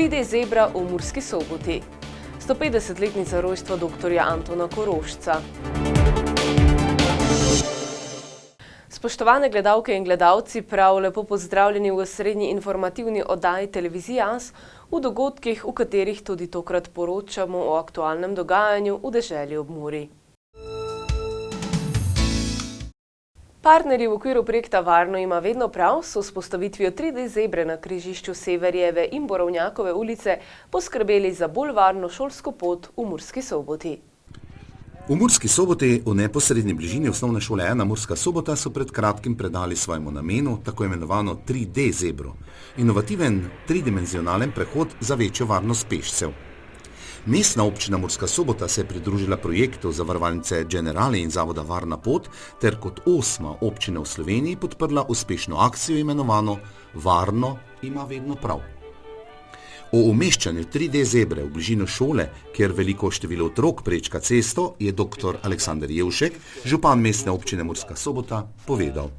3D zebra v Murski Soboti. 150-letnica rojstva dr. Antona Korošca. Spoštovane gledalke in gledalci, prav lepo pozdravljeni v osrednji informativni oddaji Televizije As, v dogodkih, v katerih tudi tokrat poročamo o aktualnem dogajanju v deželi ob Muri. Partnerji v okviru projekta Varno ima vedno prav so s postavitvijo 3D zebre na križišču Severjeve in Borovnjakove ulice poskrbeli za bolj varno šolsko pot v Murski Soboti. V Murski Soboti, v neposrednji bližini osnovne šole 1 Murska Sobota, so pred kratkim predali svojemu namenu tako imenovano 3D zebro, inovativen tridimenzionalen prehod za večjo varnost pešcev. Mestna občina Murska Sobota se je pridružila projektu zavarovalnice Generali in zavoda Varna pot ter kot 8. občina v Sloveniji podprla uspešno akcijo imenovano Varno ima vedno prav. O umeščanju 3D zebre v bližino šole, kjer veliko število otrok prečka cesto, je dr. Aleksander Jevšek, župan mestne občine Murska Sobota, povedal.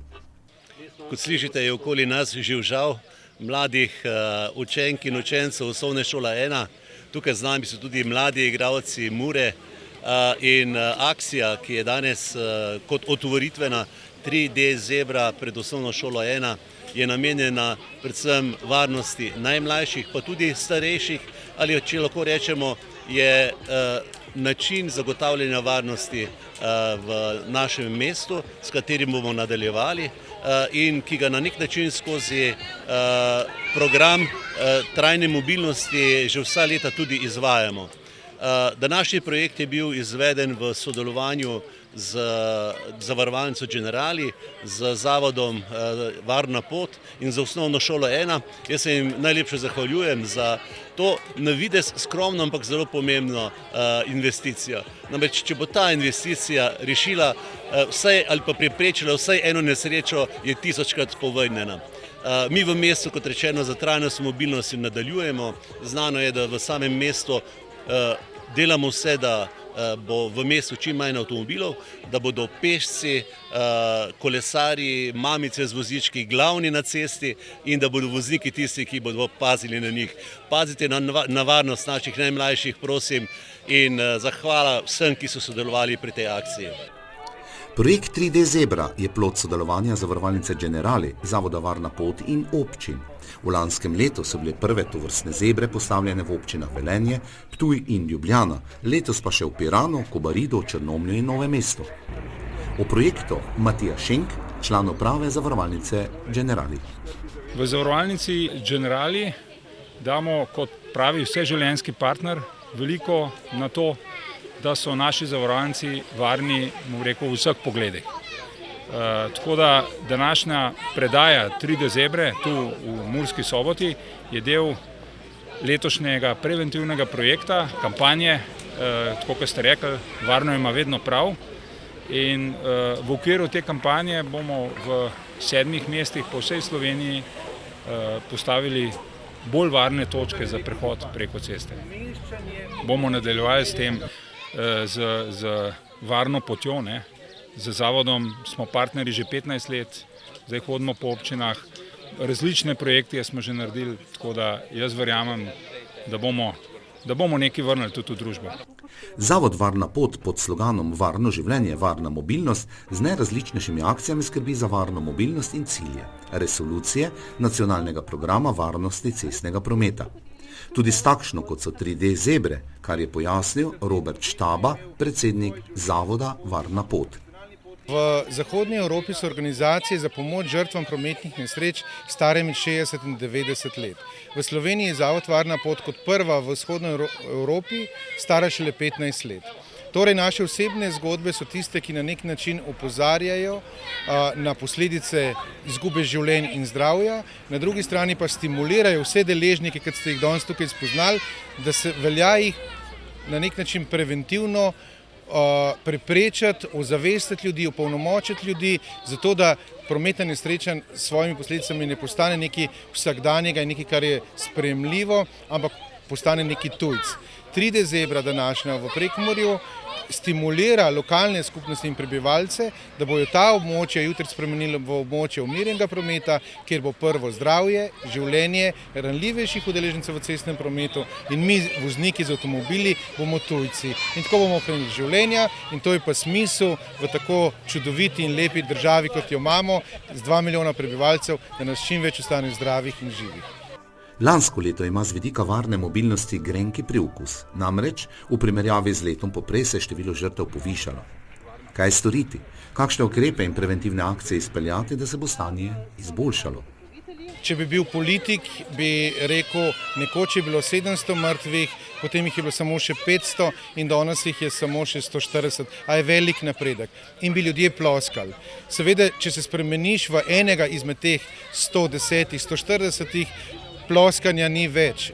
Kot slišite, je okoli nas živžav mladih učenk in učencev osnovne šole 1. Tukaj z nami so tudi mladi igralci Mure in akcija, ki je danes kot otvoritvena 3D zebra pred osnovno šolo 1, je namenjena predvsem varnosti najmlajših, pa tudi starejših, ali če lahko rečemo, je način zagotavljanja varnosti v našem mestu, s katerim bomo nadaljevali in ki ga na nek način skozi program trajne mobilnosti že vsa leta tudi izvajamo. Današnji projekt je bil izveden v sodelovanju z zavarovalnico Generali, z zavodom Varna pot in za osnovno šolo 1. Jaz se jim najlepše zahvaljujem za to na videz skromno, ampak zelo pomembno investicijo. Namreč, če bo ta investicija rešila vsaj ali pa preprečila vsaj eno nesrečo, je 1000-krat povrnjena. Mi v mestu, kot rečeno, za trajnostno mobilnost nadaljujemo. Znano je, da v samem mestu delamo vse, da bo v mestu čim manj avtomobilov, da bodo pešci, kolesarji, mamice z vozički glavni na cesti in da bodo vozniki tisti, ki bodo pazili na njih. Pazite na varnost naših najmlajših, prosim, in zahvala vsem, ki so sodelovali pri tej akciji. Projekt 3D zebra je plod sodelovanja zavarovalnice Generali, zavoda Varna pot in občin. V lanskem letu so bile prve tovrstne zebre postavljene v občinah Velenje, Ptuj in Ljubljana, letos pa še v Piranu, Kobaridu, Črnomlju in Novem mestu. O projektu Matija Šenk, član uprave zavarovalnice Generali. V zavarovalnici Generali damo kot pravi vseživljenjski partner veliko na to, da so naši zavarovalnici varni, bom rekel, v vseh pogledih. Tako da današnja predaja 3D zebre tu v Murski Soboti je del letošnjega preventivnega projekta, kampanje, tako kot ste rekli, Varno ima vedno prav. In v okviru te kampanje bomo v 7 mestih po vsej Sloveniji postavili bolj varne točke za prehod preko ceste. Bomo nadaljevali s tem, z varno potjo, ne. Z zavodom smo partnerji že 15 let, zdaj hodimo po občinah, različne projekte smo že naredili, tako da jaz verjamem, da bomo nekaj vrnili tudi v družbo. Zavod Varna pot pod sloganom Varno življenje, varna mobilnost z najrazličnejšimi akcijami skrbi za varno mobilnost in cilje resolucije nacionalnega programa varnosti cestnega prometa. Tudi s takšno, kot so 3D zebre, kar je pojasnil Robert Štaba, predsednik zavoda Varna pot. V Zahodnji Evropi so organizacije za pomoč žrtvam prometnih nesreč stare med 60 in 90 let. V Sloveniji je zavod Varna pot kot prva v Vzhodnji Evropi stara šele 15 let. Torej, naše osebne zgodbe so tiste, ki na nek način opozarjajo na posledice izgube življenj in zdravja, na drugi strani pa stimulirajo vse deležnike, kot ste jih danes tukaj spoznali, da se velja jih na nek način preventivno preprečiti, ozavestiti ljudi, opolnomočiti ljudi, zato da prometna nesreča s svojimi posledicami ne postane nekaj vsakdanjega in nekaj, kar je sprejemljivo, ampak postane neki tujc. 3D zebra današnja v Prekmurju stimulira lokalne skupnosti in prebivalce, da bojo ta območja jutri spremenili v območje umirjenega prometa, kjer bo prvo zdravje, življenje ranljivejših udeležencev v cestnem prometu in mi, vozniki z avtomobili, bomo tujci. In tako bomo ohranili življenja in to je pa smisel v tako čudoviti in lepi državi, kot jo imamo, z 2 milijona prebivalcev, da nas čim več ostane zdravih in živih. Lansko leto ima z vidika varne mobilnosti grenki priokus, namreč v primerjavi z letom poprej se je število žrtev povišalo. Kaj storiti? Kakšne ukrepe in preventivne akcije izpeljati, da se bo stanje izboljšalo? Če bi bil politik, bi rekel, nekoč je bilo 700 mrtvih, potem jih je bilo samo še 500 in danes jih je samo še 140, a je velik napredek. In bi ljudje ploskali. Seveda, če se spremeniš v enega izmed teh 110, 140, ploskanja ni več.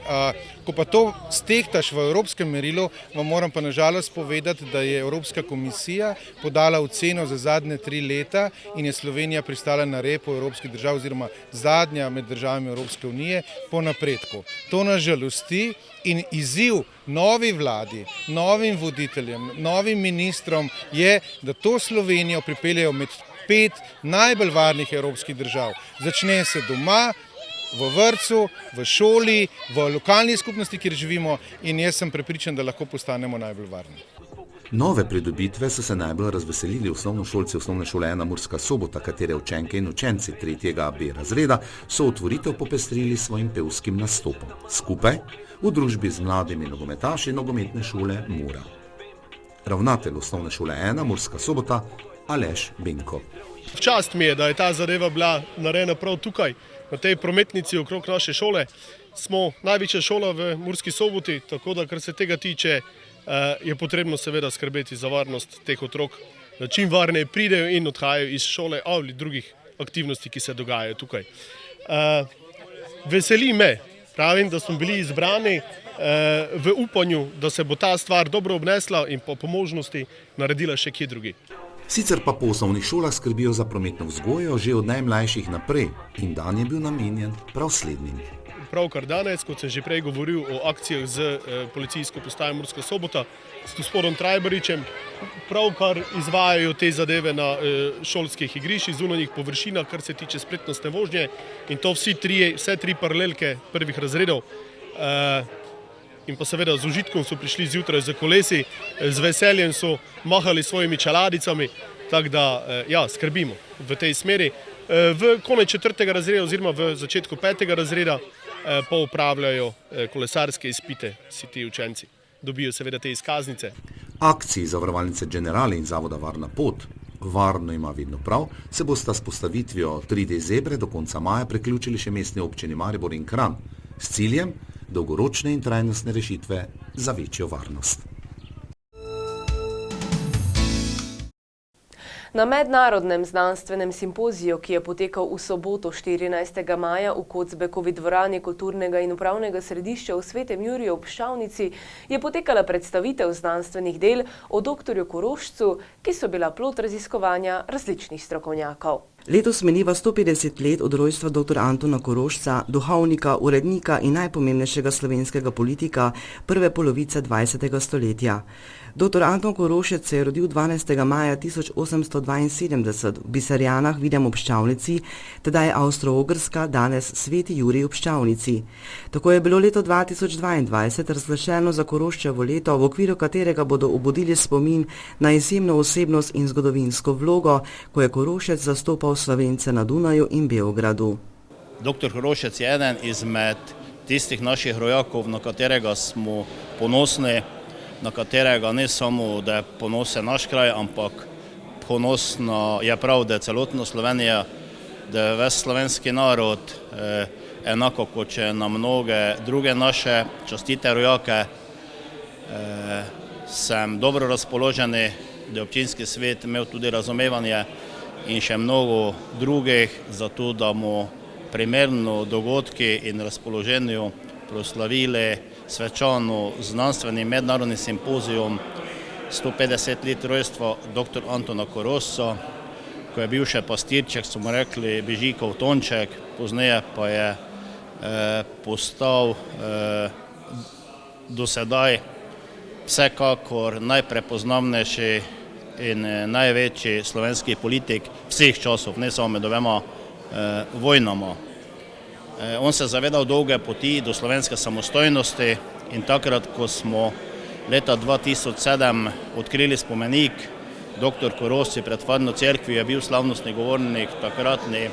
Ko pa to stehtaš v evropskem merilu, vam moram pa nažalost povedati, da je Evropska komisija podala oceno za zadnje 3 leta in je Slovenija pristala na repu evropskih držav oziroma zadnja med državami Evropske unije po napredku. To nas žalosti in izziv novi vladi, novim voditeljem, novim ministrom je, da to Slovenijo pripeljejo med 5 najbolj varnih evropskih držav. Začne se doma, v vrtcu, v šoli, v lokalni skupnosti, kjer živimo in jaz sem prepričan, da lahko postanemo najbolj varni. Nove pridobitve so se najbolj razveselili osnovnošolci Osnovne šole 1 Murska Sobota, katere učenke in učenci 3. B razreda so otvoritev popestrili svojim pevskim nastopom. Skupaj v družbi z mladimi nogometaši nogometne šole Mura. Ravnatelj Osnovne šole 1 Murska Sobota Aleš Benko. V čast mi je, da je ta zadeva bila narejena prav tukaj, na tej prometnici okrog naše šole. Smo največja šola v Murski Soboti, tako da kar se tega tiče, je potrebno seveda skrbeti za varnost teh otrok, da čim varneje pridejo in odhajajo iz šole ali drugih aktivnosti, ki se dogajajo tukaj. Veseli me, pravim, da smo bili izbrani v upanju, da se bo ta stvar dobro obnesla in po možnosti naredila še kje drugi. Sicer pa po osnovnih šolah skrbijo za prometno vzgojo že od najmlajših naprej in dan je bil namenjen prav slednjim. Pravkar danes, kot sem že prej govoril o akcijah z policijsko postajo Murska Sobota, s gospodom Trajbaričem, pravkar izvajajo te zadeve na šolskih igriščih, zunanjih površinah, kar se tiče spretnostne vožnje in to vse 3 paralelke prvih razredov. In pa seveda z užitkom so prišli zjutraj z kolesi, z veseljem so mahali svojimi čeladicami, tako da ja, skrbimo v tej smeri. V konec 4. razreda oziroma v začetku 5. razreda pa upravljajo kolesarske izpite vsi ti učenci. Dobijo seveda te izkaznice. Akciji Zavarovalnice Generali in Zavoda Varna pot, varno ima vedno prav, se bosta s postavitvijo 3D zebre do konca maja priključili še mestni občini Maribor in Kranj s ciljem dolgoročne in trajnostne rešitve za večjo varnost. Na mednarodnem znanstvenem simpoziju, ki je potekal v soboto 14. maja v Kocbekovi dvorani kulturnega in upravnega središča v Svetem Juriju ob Pščavnici, je potekala predstavitev znanstvenih del o dr. Korošcu, ki so bila plod raziskovanja različnih strokovnjakov. Letos meniva 150 let od rojstva dr. Antona Korošca, duhovnika, urednika in najpomembnejšega slovenskega politika prve polovice 20. stoletja. Dr. Anton Korošec se je rodil 12. maja 1872 v Bisarjanah, Videm ob Pščavnici, tedaj Avstro-Ogrska, danes Sveti Jurij ob Pščavnici. Tako je bilo leto 2022 razglašeno za Koroščevo leto, v okviru katerega bodo obudili spomin na izjemno osebnost in zgodovinsko vlogo, ko je Korošec zastopal Slovence na Dunaju in Beogradu. Dr. Korošec je eden izmed tistih naših rojakov, na katerega smo ponosni, na katerega ne samo, da je ponosen naš kraj, ampak ponosno je prav, da je celotna Slovenija, da je ves slovenski narod, enako kot če na mnoge druge naše častite rojake, sem dobro razpoloženi, da je občinski svet imel tudi razumevanje in še mnogo drugih, zato da mu primerno dogodki in razpoloženju proslavili svečano znanstvenim mednarodnim simpozijom 150 let rojstva dr. Antona Korošca, ko je bil še pastirček, so mu rekli Bežikov Tonček, pozneje pa je postal do sedaj vsekakor najprepoznavnejši in največji slovenski politik vseh časov, ne samo med obema vojnama. On se je zavedal dolge poti do slovenske samostojnosti in takrat, ko smo leta 2007 odkrili spomenik dr. Korošci pred Hladno cerkvijo, je bil slavnostni govornik takratni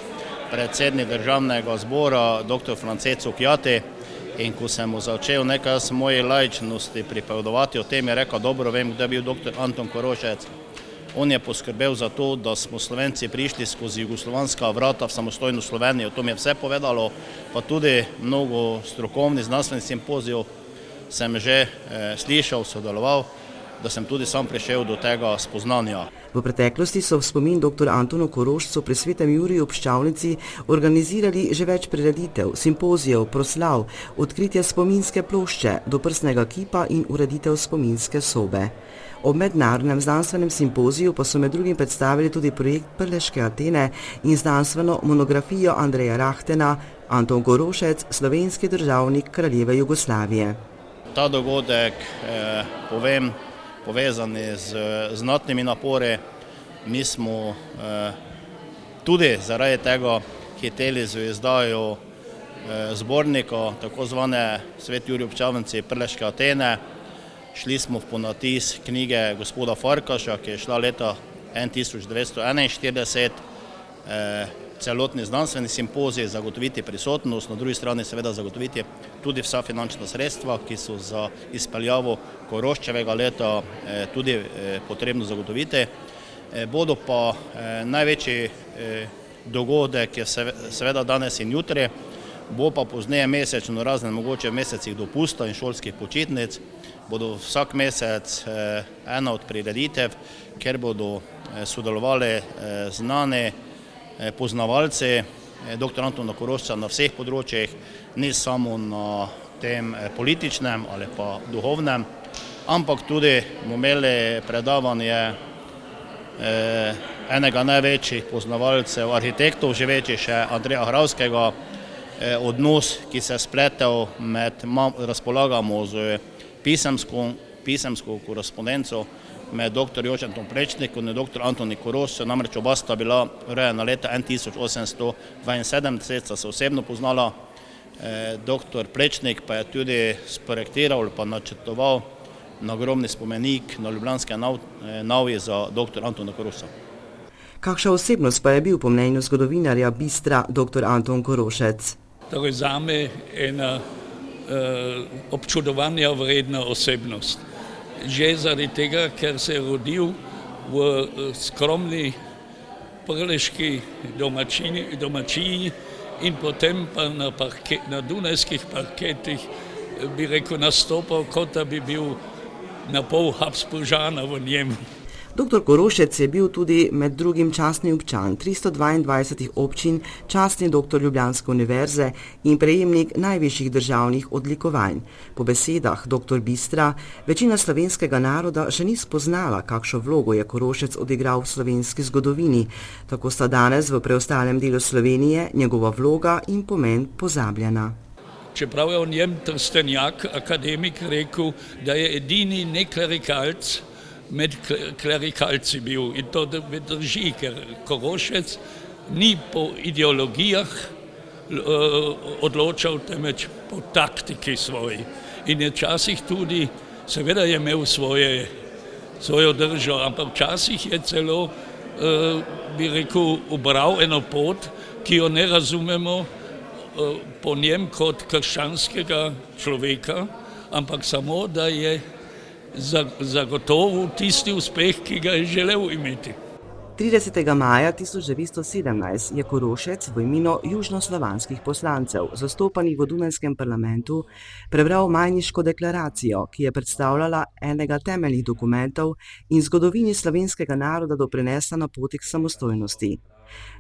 predsednik državnega zbora dr. Francesko Kjati, in ko sem mu začel nekaj s moje laičnosti pripovedovati o tem, je rekel, dobro vem, kdo je bil dr. Anton Korošec. On je poskrbel za to, da smo Slovenci prišli skozi jugoslovanska vrata v samostojno Slovenijo. To mi je vse povedalo, pa tudi mnogo strokovnih znanstvenih simpozijev sem že slišal, sodeloval, da sem tudi sam prišel do tega spoznanja. V preteklosti so v spomin dr. Antonu Korošcu pri Svetem Juriju ob Ščavnici organizirali že več prireditev, simpozijev, proslav, odkritje spominske plošče, doprsnega kipa in ureditev spominske sobe. Ob mednarodnem znanstvenem simpoziju pa so med drugim predstavili tudi projekt Prleške Atene in znanstveno monografijo Andreja Rahtena Anton Korošec, slovenski državnik Kraljeve Jugoslavije. Ta dogodek, povezani z znatnimi napori, mi smo tudi zaradi tega hiteli z izdajo zbornika, tako zvane Svet Jurij ob Ščavnici Prleške Atene. Šli smo v ponatis knjige gospoda Farkaša, ki je šla leta 1941, celotni znanstveni simpozij, zagotoviti prisotnost, na drugi strani seveda zagotoviti tudi vsa finančna sredstva, ki so za izpeljavo Koroščevega leta tudi potrebno zagotoviti. Bodo pa največji dogodek je seveda danes in jutri, bo pa pozneje mesečno, razen mogoče v mesecih dopusta in šolskih počitnic, bodo vsak mesec ena od prireditev, kjer bodo sodelovali znani poznavalci dr. Antona Korošca na vseh področjih, ne samo na tem političnem ali pa duhovnem, ampak tudi bomo imeli predavanje enega največjih poznavalcev, arhitektov živečih še Andreja Hravskega, odnos, ki se je spletel razpolagamo z pisemsko korespondenco med dr. Jožetom Plečnikom in dr. Antoni Korošcem, namreč oba sta bila rojena leta 1872, sta se osebno poznala. Dr. Plečnik pa je tudi sprojektiral pa načrtoval nagrobni spomenik na Ljubljanske Navji za dr. Antona Korošca. Kakšna osebnost pa je bil po mnenju zgodovinarja Bistra dr. Anton Korošec? Torej zame ena občudovanja vredna osebnost. Že zaradi tega, ker se je rodil v skromni prleški domačiji in potem pa na dunajskih parketih, bi rekel, nastopal, kot da bi bil na pol Habsburžana v njemu. Dr. Korošec je bil tudi med drugim častni občan 322 občin, častni doktor Ljubljanske univerze in prejemnik najvišjih državnih odlikovanj. Po besedah dr. Bistra, večina slovenskega naroda še ni spoznala, kakšno vlogo je Korošec odigral v slovenski zgodovini. Tako sta danes v preostalem delu Slovenije njegova vloga in pomen pozabljena. Čeprav je o njem Trstenjak, akademik, rekel, da je edini neklerikalc med klerikalci bil, in to drži, ker Korošec ni po ideologijah odločal, temveč po taktiki svoji. In je včasih tudi, seveda je imel svojo držo, ampak včasih je celo, bi rekel, ubral eno pot, ki jo ne razumemo po njem kot krščanskega človeka, ampak samo, da je zagotovo tisti uspeh, ki ga je želel imeti. 30. maja 1917 je Korošec v imenu južnoslovanskih poslancev, zastopanih v Dunajskem parlamentu, prebral Majniško deklaracijo, ki je predstavljala enega temeljnih dokumentov in zgodovini slovenskega naroda doprinesla na poti k samostojnosti.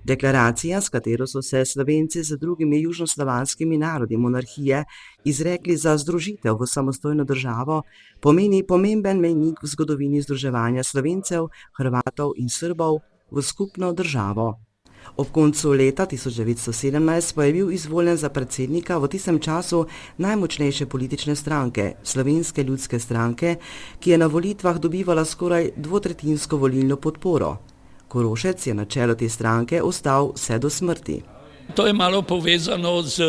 Deklaracija, s katero so se Slovenci z drugimi južnoslovanskimi narodi monarhije izrekli za združitev v samostojno državo, pomeni pomemben mejnik v zgodovini združevanja Slovencev, Hrvatov in Srbov v skupno državo. Ob koncu leta 1917 pa je bil izvoljen za predsednika v tistem času najmočnejše politične stranke, Slovenske ljudske stranke, ki je na volitvah dobivala skoraj dvotretjinsko volilno podporo. Korošec je na čelu te stranke ostal vse do smrti. To je malo povezano z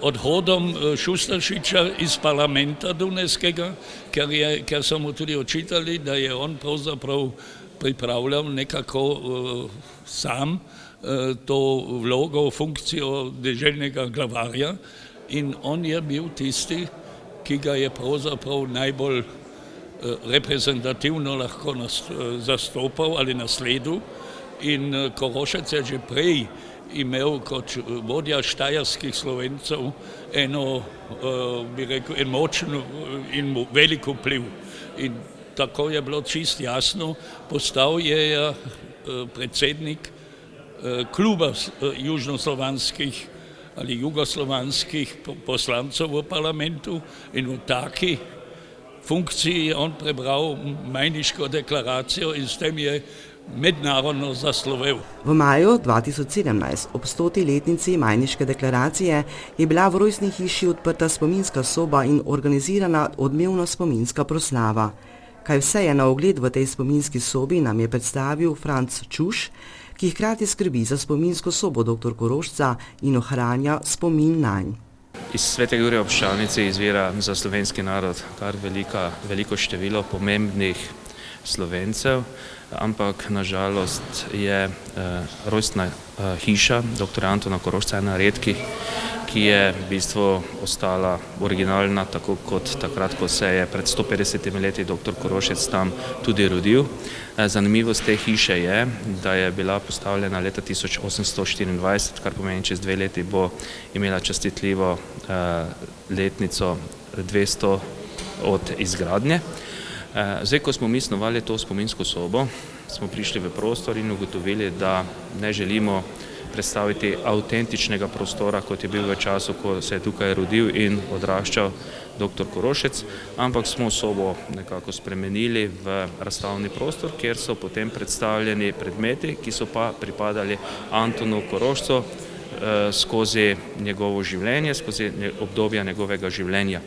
odhodom Šusteršiča iz parlamenta dunajskega, ker so mu tudi očitali, da je on pravzaprav pripravljal nekako sam to vlogo, funkcijo deželnega glavarja in on je bil tisti, ki ga je pravzaprav najbolj reprezentativno lahko zastopal ali nasledil in Korošec je že prej imel kot vodja štajerskih Slovencev eno, bi rekel, en močen in velik vpliv. In tako je bilo čist jasno, postal je predsednik kluba južnoslovanskih ali jugoslovanskih poslancev v parlamentu in v taki funkciji je on prebral Majniško deklaracijo in s tem je mednarodno zaslovel. V maju 2017, ob 100. letnici Majniške deklaracije, je bila v rojstni hiši odprta spominska soba in organizirana odmevna spominska proslava. Kaj vse je na ogled v tej spominski sobi, nam je predstavil Franc Čuš, ki hkrati skrbi za spominsko sobo dr. Korošca in ohranja spomin nanj. Iz Svete Jurija ob Ščavnici izvira za slovenski narod kar veliko število pomembnih Slovencev, ampak nažalost je rojstna hiša dr. Antona Korošca ena redkih, ki je v bistvu ostala originalna, tako kot takrat, ko se je pred 150 leti dr. Korošec tam tudi rodil. Zanimivost te hiše je, da je bila postavljena leta 1824, kar pomeni, čez 2 leti bo imela častitljivo letnico 200 od izgradnje. Zdaj, ko smo mi snovali to spominsko sobo, smo prišli v prostor in ugotovili, da ne želimo predstaviti avtentičnega prostora, kot je bil v času, ko se je tukaj rodil in odraščal dr. Korošec, ampak smo sobo nekako spremenili v razstavni prostor, kjer so potem predstavljeni predmeti, ki so pa pripadali Antonu Korošcu skozi njegovo življenje, skozi obdobja njegovega življenja.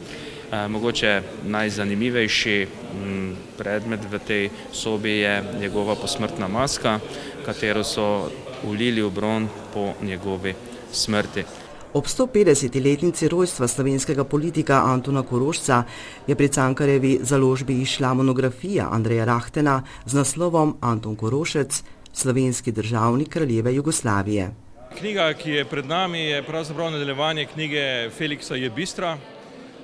Mogoče najzanimivejši predmet v tej sobi je njegova posmrtna maska, katero so vlili v bron po njegovi smrti. Ob 150. letnici rojstva slovenskega politika Antona Korošca je pri Cankarjevi založbi izšla monografija Andreja Rahtena z naslovom Anton Korošec, slovenski državnik kraljeve Jugoslavije. Knjiga, ki je pred nami, je pravzaprav nadaljevanje knjige Feliksa Jebistra.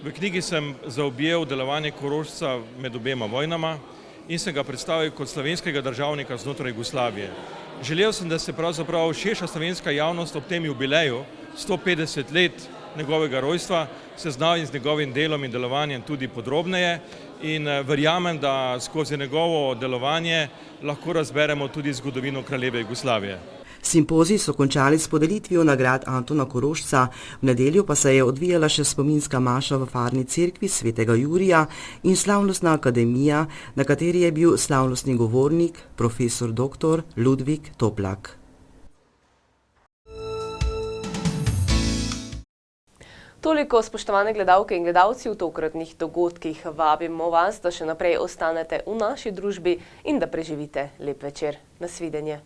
V knjigi sem zaobjel delovanje Korošca med obema vojnama in sem ga predstavil kot slovenskega državnika znotraj Jugoslavije. Želel sem, da se pravzaprav širša slovenska javnost ob tem jubileju 150 let njegovega rojstva seznani z njegovim delom in delovanjem tudi podrobneje in verjamem, da skozi njegovo delovanje lahko razberemo tudi zgodovino kraljeve Jugoslavije. Simpozij so končali s podelitvijo nagrad Antona Korošca, v nedeljo pa se je odvijala še spominska maša v farni cerkvi svetega Jurija in slavnostna akademija, na kateri je bil slavnostni govornik profesor dr. Ludvik Toplak. Toliko, spoštovane gledalke in gledalci, v tokratnih dogodkih. Vabimo vas, da še naprej ostanete v naši družbi in da preživite lep večer. Nasvidenje.